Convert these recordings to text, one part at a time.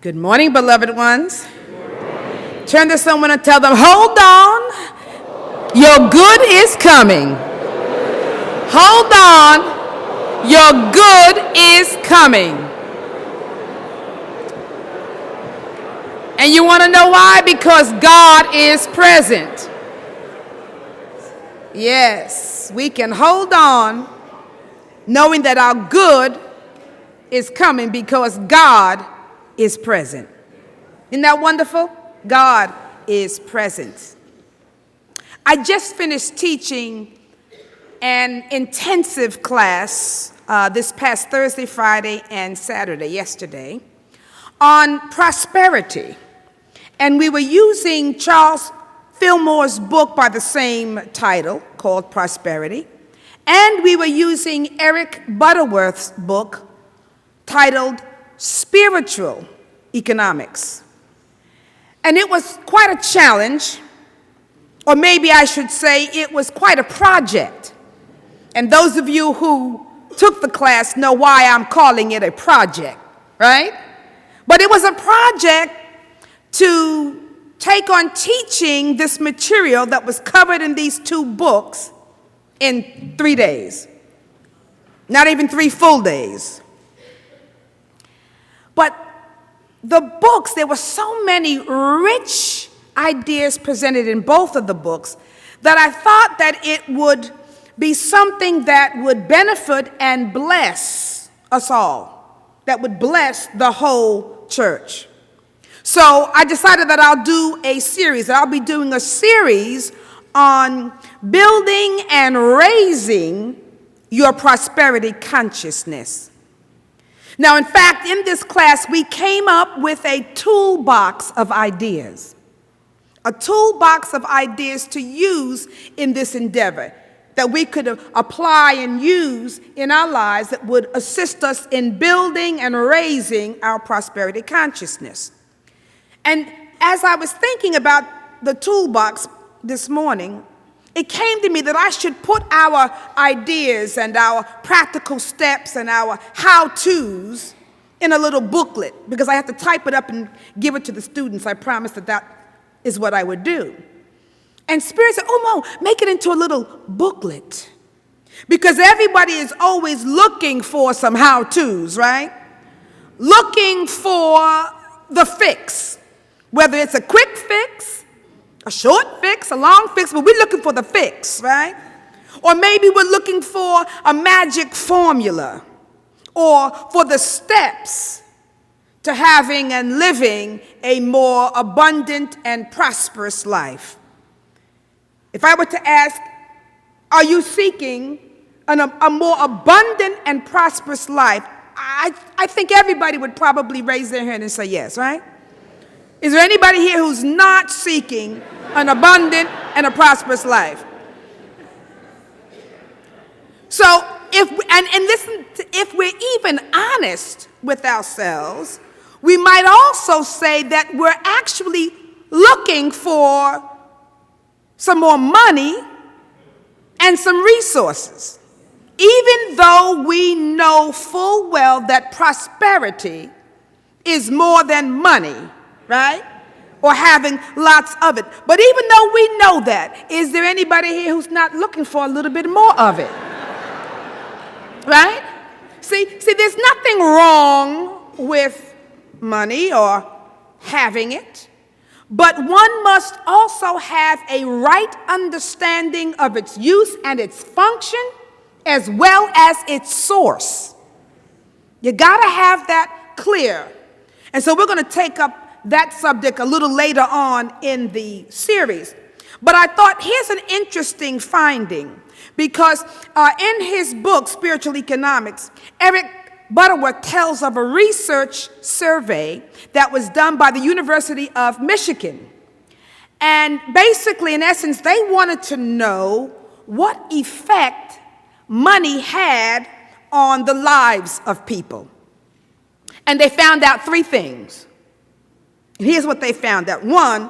Good morning, beloved ones. Turn to someone and tell them, hold on, your good is coming. Hold on, your good is coming. And you want to know why? Because God is present. Yes, we can hold on knowing that our good is coming because God is present. Isn't that wonderful? God is present. I just finished teaching an intensive class this past Thursday, Friday, and Saturday, yesterday, on prosperity. And we were using Charles Fillmore's book by the same title, called Prosperity. And we were using Eric Butterworth's book titled Spiritual Economics. And it was quite a challenge, or maybe I should say it was quite a project. And those of you who took the class know why I'm calling it a project, right? But it was a project to take on teaching this material that was covered in these two books in 3 days. Not even 3 full days. But the books, there were so many rich ideas presented in both of the books that I thought that it would be something that would benefit and bless us all, that would bless the whole church. So I decided that I'll do a series, that I'll be doing a series on building and raising your prosperity consciousness. Now, in fact, in this class, we came up with a toolbox of ideas. A toolbox of ideas to use in this endeavor that we could apply and use in our lives that would assist us in building and raising our prosperity consciousness. And as I was thinking about the toolbox this morning, it came to me that I should put our ideas and our practical steps and our how-tos in a little booklet because I have to type it up and give it to the students. I promised that that is what I would do. And Spirit said, oh, no, make it into a little booklet because everybody is always looking for some how-tos, right? Looking for the fix, whether it's a quick fix, a short fix, a long fix, but we're looking for the fix, right? Or maybe we're looking for a magic formula or for the steps to having and living a more abundant and prosperous life. If I were to ask, are you seeking a more abundant and prosperous life? I think everybody would probably raise their hand and say yes, right? Is there anybody here who's not seeking an abundant and a prosperous life? So, if we're even honest with ourselves, we might also say that we're actually looking for some more money and some resources, even though we know full well that prosperity is more than money, right? Or having lots of it. But even though we know that, is there anybody here who's not looking for a little bit more of it? Right? See, there's nothing wrong with money or having it, but one must also have a right understanding of its use and its function as well as its source. You gotta have that clear. And so we're gonna take up that subject a little later on in the series. But I thought here's an interesting finding because in his book, Spiritual Economics, Eric Butterworth tells of a research survey that was done by the University of Michigan. And basically, in essence, they wanted to know what effect money had on the lives of people. And they found out 3 things. Here's what they found out. 1,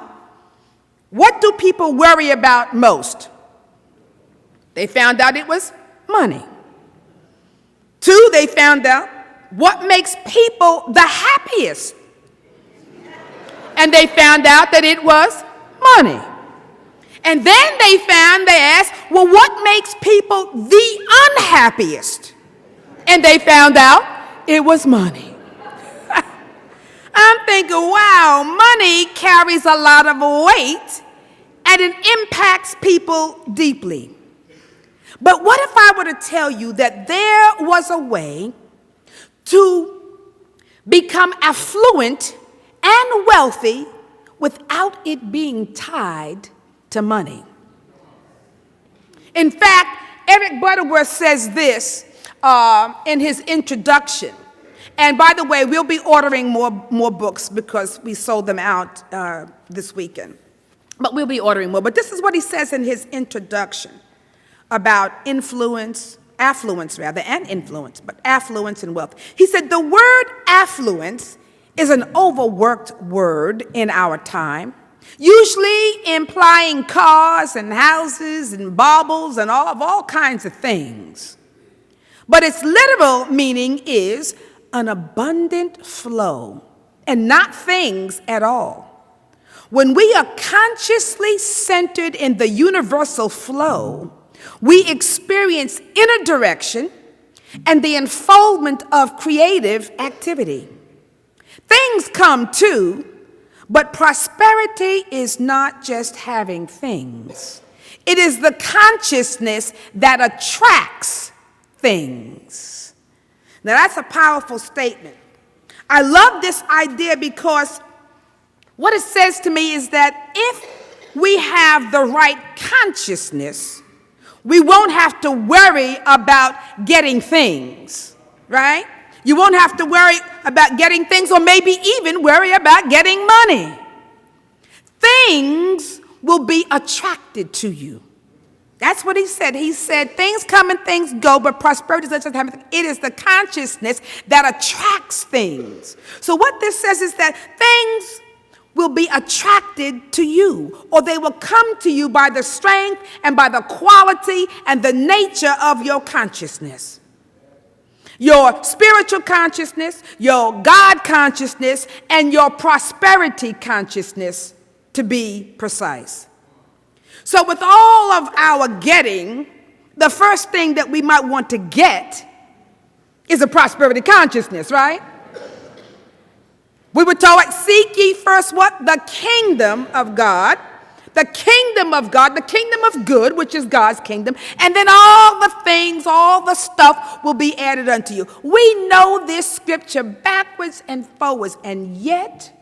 what do people worry about most? They found out it was money. 2, they found out what makes people the happiest. And they found out that it was money. And then they asked, well, what makes people the unhappiest? And they found out it was money. I'm thinking, wow, money carries a lot of weight and it impacts people deeply. But what if I were to tell you that there was a way to become affluent and wealthy without it being tied to money? In fact, Eric Butterworth says this in his introduction. And by the way, we'll be ordering more books because we sold them out this weekend. But we'll be ordering more. But this is what he says in his introduction about affluence and influence, but affluence and wealth. He said, the word affluence is an overworked word in our time, usually implying cars and houses and baubles and all kinds of things. But its literal meaning is an abundant flow and not things at all. When we are consciously centered in the universal flow, we experience inner direction and the unfoldment of creative activity. Things come too, but prosperity is not just having things. It is the consciousness that attracts things. Now that's a powerful statement. I love this idea because what it says to me is that if we have the right consciousness, we won't have to worry about getting things, right? You won't have to worry about getting things or maybe even worry about getting money. Things will be attracted to you. That's what he said. He said, things come and things go, but prosperity doesn't happen. It is the consciousness that attracts things. So what this says is that things will be attracted to you, or they will come to you by the strength and by the quality and the nature of your consciousness. Your spiritual consciousness, your God consciousness, and your prosperity consciousness, to be precise. So with all of our getting, the first thing that we might want to get is a prosperity consciousness, right? We were told, seek ye first what? The kingdom of God. The kingdom of God, the kingdom of good, which is God's kingdom. And then all the things, all the stuff will be added unto you. We know this scripture backwards and forwards. And yet,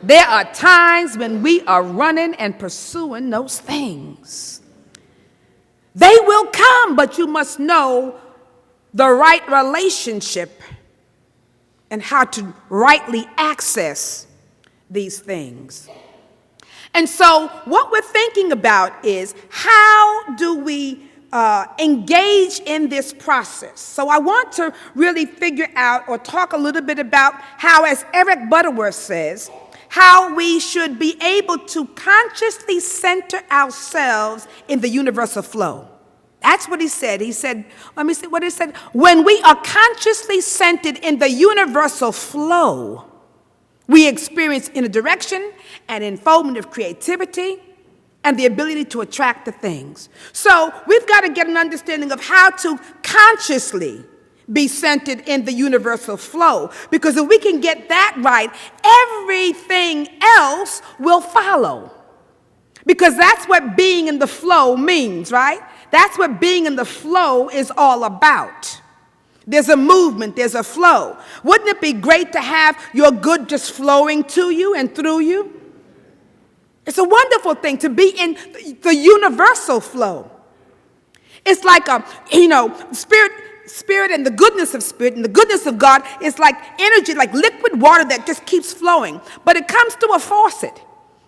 there are times when we are running and pursuing those things. They will come, but you must know the right relationship and how to rightly access these things. And so what we're thinking about is, how do we engage in this process? So I want to really figure out or talk a little bit about how, as Eric Butterworth says, how we should be able to consciously center ourselves in the universal flow. That's what he said. He said, let me see what he said. When we are consciously centered in the universal flow, we experience inner direction and unfoldment of creativity and the ability to attract the things. So we've got to get an understanding of how to consciously be centered in the universal flow. Because if we can get that right, everything else will follow. Because that's what being in the flow means, right? That's what being in the flow is all about. There's a movement, there's a flow. Wouldn't it be great to have your good just flowing to you and through you? It's a wonderful thing to be in the universal flow. It's like spirit and the goodness of spirit and the goodness of God is like energy, like liquid water that just keeps flowing. But it comes through a faucet.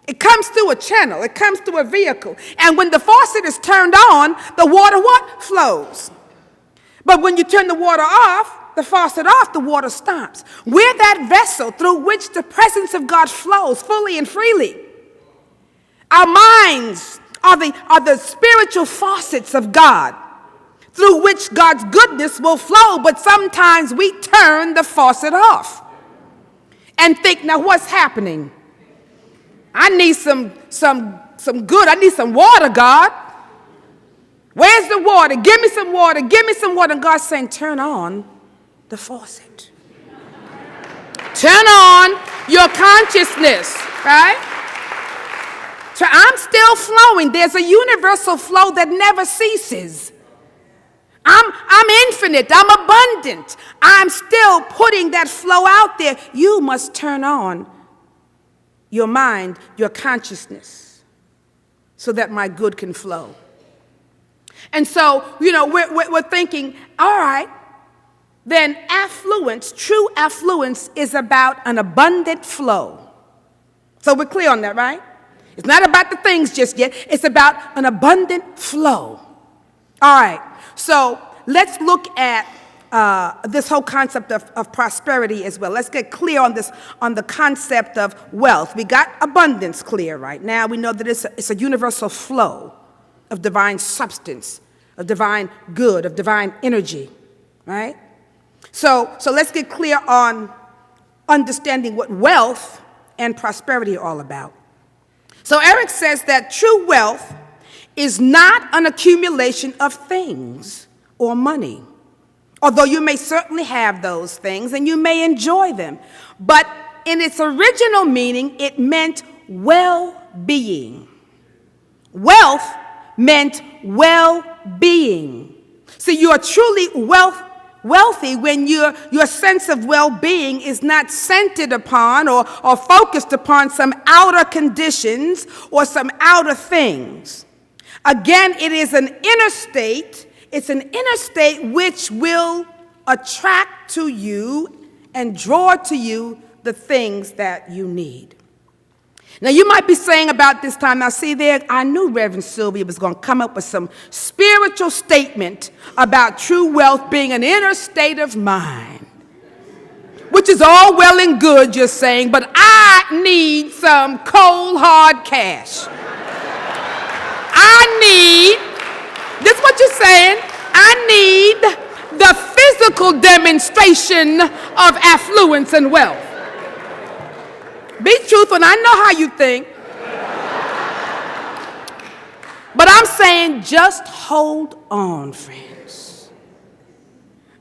It comes through a channel. It comes through a vehicle. And when the faucet is turned on, the water what? Flows. But when you turn the water off, the faucet off, the water stops. We're that vessel through which the presence of God flows fully and freely. Our minds are the spiritual faucets of God through which God's goodness will flow, but sometimes we turn the faucet off. and think, now what's happening? I need some good. I need some water, God. Where's the water? Give me some water. Give me some water. And God's saying, turn on the faucet. Turn on your consciousness, right? So I'm still flowing. There's a universal flow that never ceases. I'm infinite. I'm abundant. I'm still putting that flow out there. You must turn on your mind, your consciousness, so that my good can flow. And so, we're thinking, all right, then affluence, true affluence is about an abundant flow. So we're clear on that, right? It's not about the things just yet. It's about an abundant flow. All right, so let's look at this whole concept of prosperity as well. Let's get clear on this, on the concept of wealth. We got abundance clear right now. We know that it's a universal flow of divine substance, of divine good, of divine energy, right? So let's get clear on understanding what wealth and prosperity are all about. So Eric says that true wealth is not an accumulation of things or money, although you may certainly have those things and you may enjoy them. But in its original meaning, it meant well-being. Wealth meant well-being. See, you are truly wealthy when your sense of well-being is not centered upon or focused upon some outer conditions or some outer things. Again, it is an inner state. It's an inner state which will attract to you and draw to you the things that you need. Now, you might be saying about this time, now see there, I knew Reverend Sylvia was going to come up with some spiritual statement about true wealth being an inner state of mind, which is all well and good, you're saying, but I need some cold, hard cash. This is what you're saying, I need the physical demonstration of affluence and wealth. Be truthful, and I know how you think. But I'm saying just hold on, friends.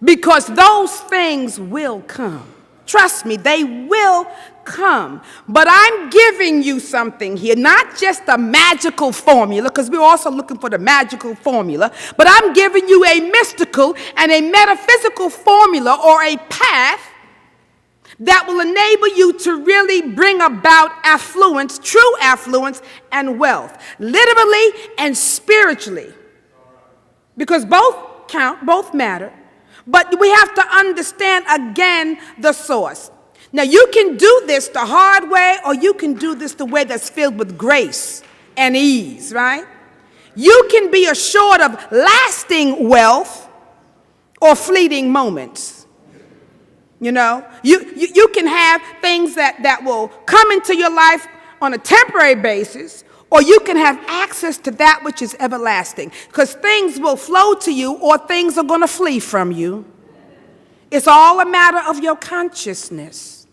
Because those things will come. Trust me, they will come. But I'm giving you something here, not just a magical formula, because we're also looking for the magical formula, but I'm giving you a mystical and a metaphysical formula or a path that will enable you to really bring about affluence, true affluence, and wealth, literally and spiritually. Because both count, both matter. But we have to understand, again, the source. Now, you can do this the hard way, or you can do this the way that's filled with grace and ease, right? You can be assured of lasting wealth or fleeting moments. You know, you can have things that will come into your life on a temporary basis, or you can have access to that which is everlasting, because things will flow to you or things are going to flee from you. It's all a matter of your consciousness.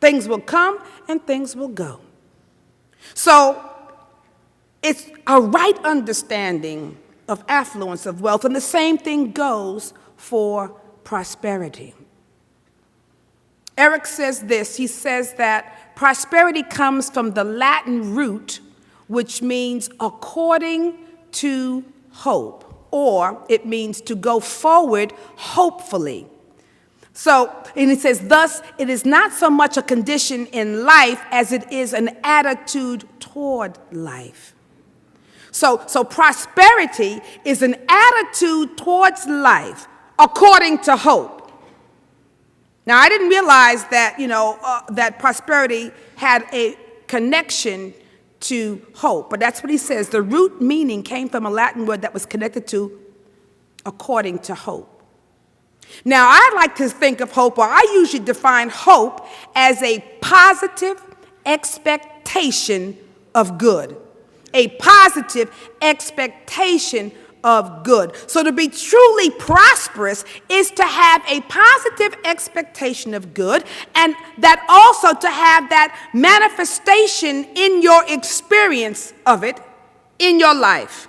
Things will come and things will go. So it's a right understanding of affluence, of wealth, and the same thing goes for prosperity. Eric says this, he says that prosperity comes from the Latin root, which means according to hope, or it means to go forward hopefully. So, and he says, thus, it is not so much a condition in life as it is an attitude toward life. So prosperity is an attitude towards life according to hope. Now, I didn't realize that, that prosperity had a connection to hope, but that's what he says. The root meaning came from a Latin word that was connected to according to hope. Now, I like to think of hope, or I usually define hope as a positive expectation of good. A positive expectation of good. So to be truly prosperous is to have a positive expectation of good, and that also to have that manifestation in your experience of it in your life,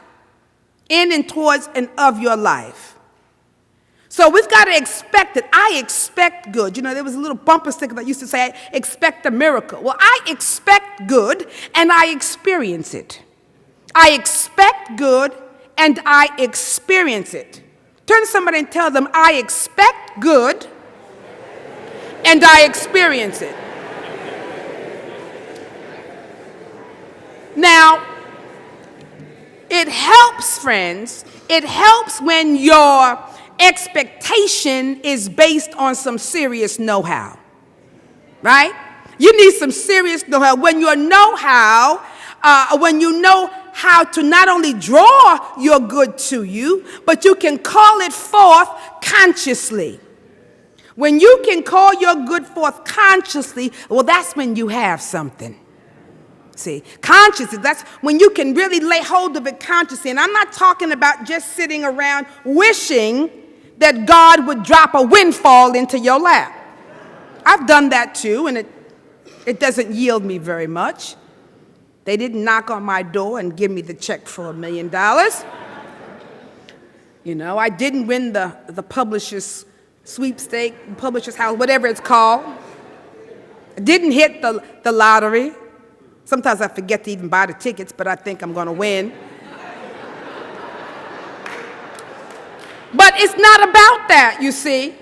in and towards and of your life. So we've got to expect it. I expect good. You know, there was a little bumper sticker that used to say, expect a miracle. Well, I expect good and I experience it. I expect good and I experience it. Turn to somebody and tell them, I expect good and I experience it. Now, it helps, friends. It helps when your expectation is based on some serious know-how, right? You need some serious know-how. When your know-how, when you know how to not only draw your good to you, but you can call it forth consciously. When you can call your good forth consciously, well, that's when you have something. See, consciously, that's when you can really lay hold of it consciously. And I'm not talking about just sitting around wishing that God would drop a windfall into your lap. I've done that too, and it doesn't yield me very much. They didn't knock on my door and give me the check for $1 million. You know, I didn't win the publisher's sweepstake, publisher's house, whatever it's called. I didn't hit the lottery. Sometimes I forget to even buy the tickets, but I think I'm going to win. But it's not about that, you see.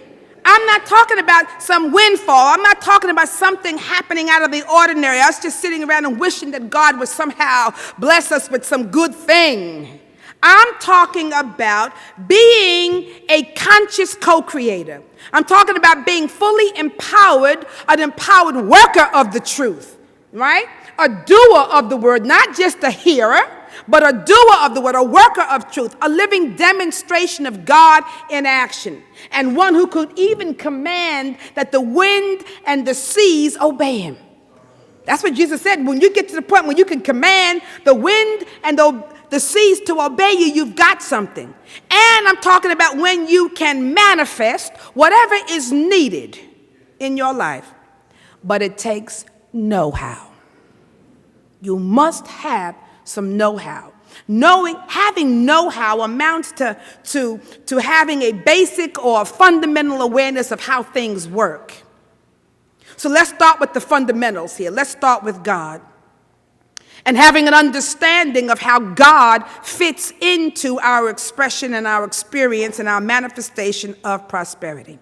I'm not talking about some windfall. I'm not talking about something happening out of the ordinary, us just sitting around and wishing that God would somehow bless us with some good thing. I'm talking about being a conscious co-creator. I'm talking about being fully empowered, an empowered worker of the truth, right? A doer of the word, not just a hearer, but a doer of the word, a worker of truth, a living demonstration of God in action, and one who could even command that the wind and the seas obey him. That's what Jesus said. When you get to the point where you can command the wind and the seas to obey you, you've got something. And I'm talking about when you can manifest whatever is needed in your life. But it takes know-how. You must have some know-how. Having know-how amounts to having a basic or fundamental awareness of how things work. So let's start with the fundamentals here. Let's start with God. And having an understanding of how God fits into our expression and our experience and our manifestation of prosperity.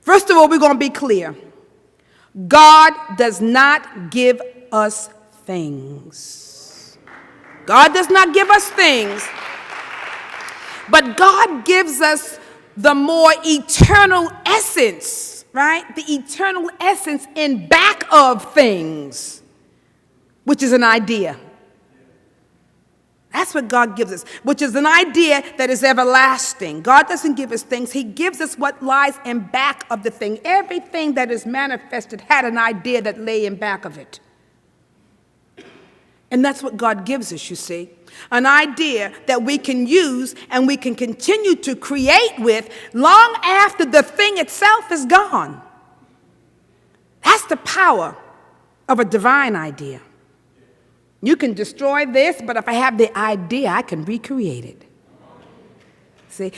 First of all, we're going to be clear. God does not give us things. God does not give us things, but God gives us the more eternal essence, right? The eternal essence in back of things, which is an idea. That's what God gives us, which is an idea that is everlasting. God doesn't give us things. He gives us what lies in back of the thing. Everything that is manifested had an idea that lay in back of it. And that's what God gives us, you see. An idea that we can use and we can continue to create with long after the thing itself is gone. That's the power of a divine idea. You can destroy this, but if I have the idea, I can recreate it. See,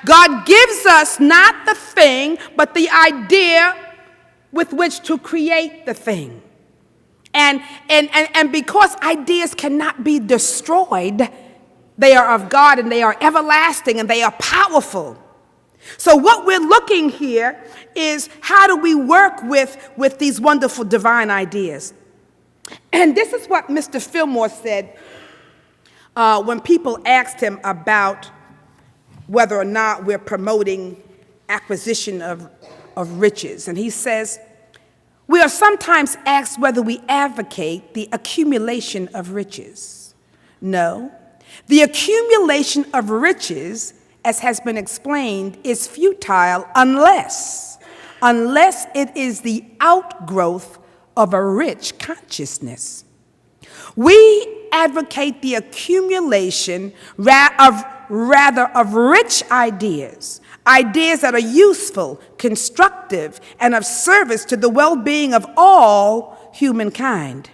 God gives us not the thing, but the idea with which to create the thing. And because ideas cannot be destroyed, they are of God and they are everlasting and they are powerful. So what we're looking here is how do we work with these wonderful divine ideas? And this is what Mr. Fillmore said when people asked him about whether or not we're promoting acquisition of riches. And he says, we are sometimes asked whether we advocate the accumulation of riches. No, the accumulation of riches, as has been explained, is futile unless it is the outgrowth of a rich consciousness. We advocate the accumulation of rich ideas, ideas that are useful, constructive, and of service to the well-being of all humankind.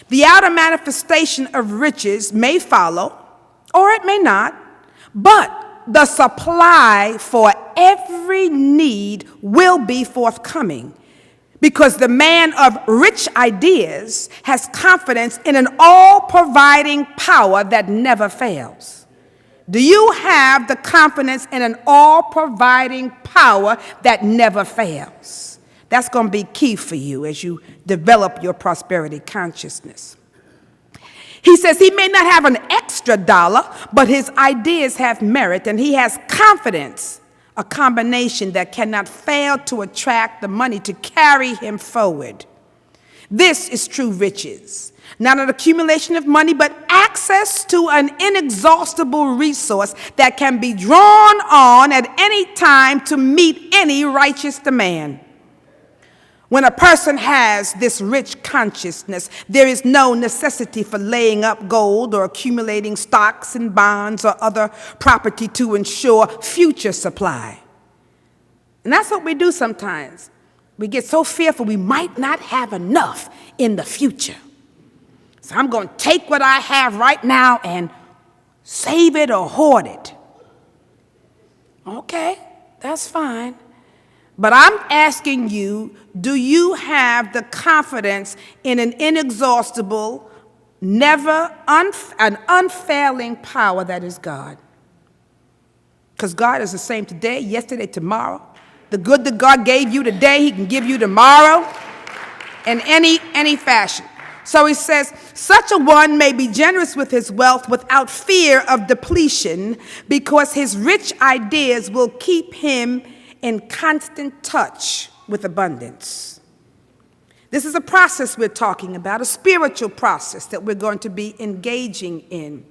The outer manifestation of riches may follow, or it may not, but the supply for every need will be forthcoming, because the man of rich ideas has confidence in an all-providing power that never fails. Do you have the confidence in an all-providing power that never fails? That's going to be key for you as you develop your prosperity consciousness. He says he may not have an extra dollar, but his ideas have merit, and he has confidence, a combination that cannot fail to attract the money to carry him forward. This is true riches. Not an accumulation of money, but access to an inexhaustible resource that can be drawn on at any time to meet any righteous demand. When a person has this rich consciousness, there is no necessity for laying up gold or accumulating stocks and bonds or other property to ensure future supply. And that's what we do sometimes. We get so fearful we might not have enough in the future. So I'm going to take what I have right now and save it or hoard it. Okay, that's fine. But I'm asking you, do you have the confidence in an inexhaustible, an unfailing power that is God? Because God is the same today, yesterday, tomorrow. The good that God gave you today, he can give you tomorrow in any fashion. So he says, such a one may be generous with his wealth without fear of depletion, because his rich ideas will keep him in constant touch with abundance. This is a process we're talking about, a spiritual process that we're going to be engaging in.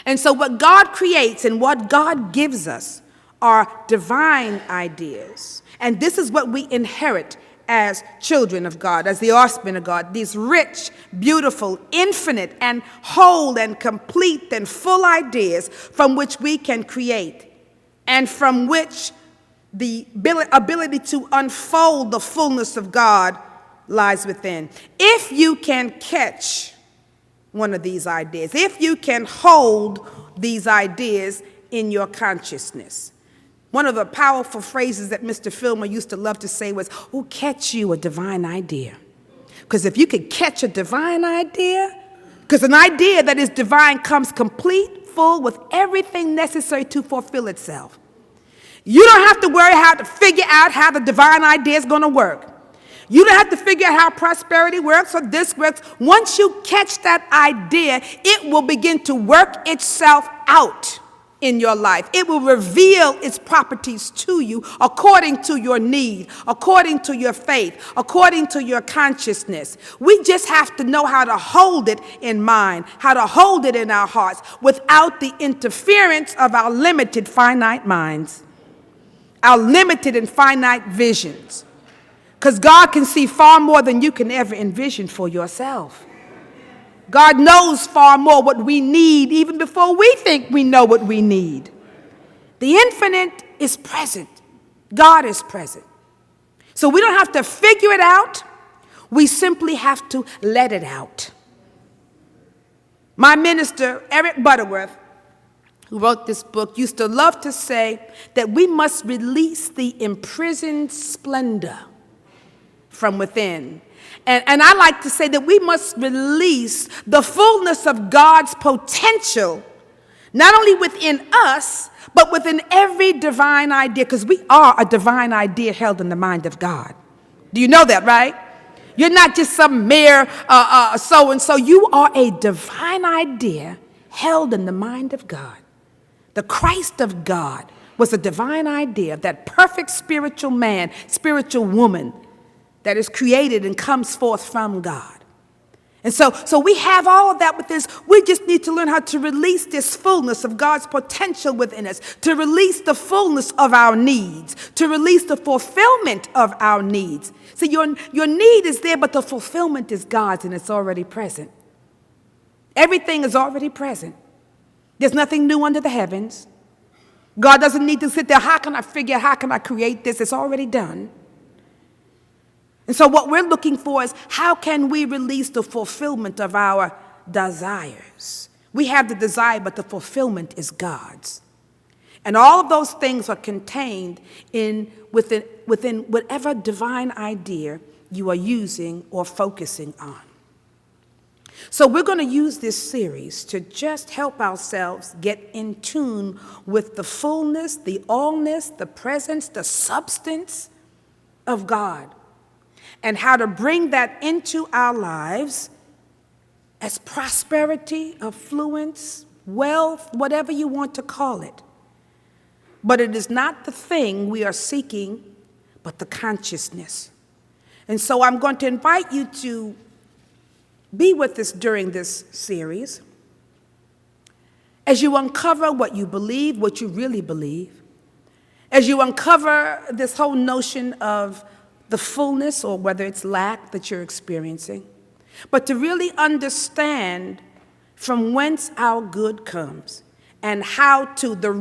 And so what God creates and what God gives us are divine ideas. And this is what we inherit as children of God, as the offspring of God, these rich, beautiful, infinite, and whole and complete and full ideas from which we can create, and from which the ability to unfold the fullness of God lies within. If you can catch one of these ideas, if you can hold these ideas in your consciousness. One of the powerful phrases that Mr. Filmer used to love to say was, "Oh, catch you a divine idea." Because if you could catch a divine idea, because an idea that is divine comes complete, full, with everything necessary to fulfill itself. You don't have to worry how to figure out how the divine idea is going to work. You don't have to figure out how prosperity works or this works. Once you catch that idea, it will begin to work itself out in your life. It will reveal its properties to you according to your need, according to your faith, according to your consciousness. We just have to know how to hold it in mind, how to hold it in our hearts without the interference of our limited, finite minds, our limited and finite visions. Because God can see far more than you can ever envision for yourself. God knows far more what we need even before we think we know what we need. The infinite is present. God is present. So we don't have to figure it out. We simply have to let it out. My minister, Eric Butterworth, who wrote this book, used to love to say that we must release the imprisoned splendor from within. And I like to say that we must release the fullness of God's potential, not only within us, but within every divine idea, because we are a divine idea held in the mind of God. Do you know that, right? You're not just some mere so-and-so. You are a divine idea held in the mind of God. The Christ of God was a divine idea, that perfect spiritual man, spiritual woman, that is created and comes forth from God. And so we have all of that with this. We just need to learn how to release this fullness of God's potential within us, to release the fullness of our needs, to release the fulfillment of our needs. See, your need is there, but the fulfillment is God's, and it's already present. Everything is already present. There's nothing new under the heavens. God doesn't need to sit there, how can I create this? It's already done. And so what we're looking for is, how can we release the fulfillment of our desires? We have the desire, but the fulfillment is God's. And all of those things are contained within whatever divine idea you are using or focusing on. So we're going to use this series to just help ourselves get in tune with the fullness, the allness, the presence, the substance of God, and how to bring that into our lives as prosperity, affluence, wealth, whatever you want to call it. But it is not the thing we are seeking, but the consciousness. And so I'm going to invite you to be with us during this series as you uncover what you believe, what you really believe, as you uncover this whole notion of the fullness, or whether it's lack, that you're experiencing, but to really understand from whence our good comes and the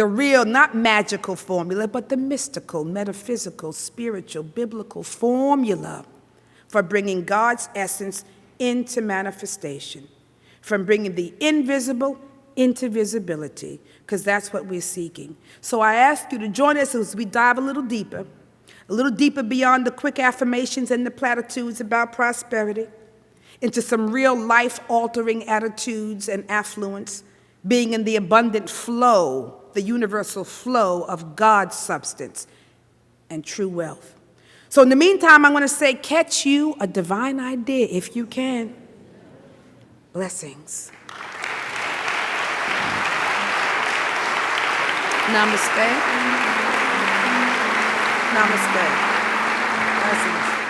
real not magical formula, but the mystical, metaphysical, spiritual, biblical formula for bringing God's essence into manifestation, from bringing the invisible into visibility, because that's what we're seeking. So I ask you to join us as we dive a little deeper beyond the quick affirmations and the platitudes about prosperity, into some real life-altering attitudes and affluence, being in the abundant flow, the universal flow of God's substance and true wealth. So in the meantime, I'm going to say, catch you a divine idea if you can. Blessings. Namaste. Namaste. Blessings.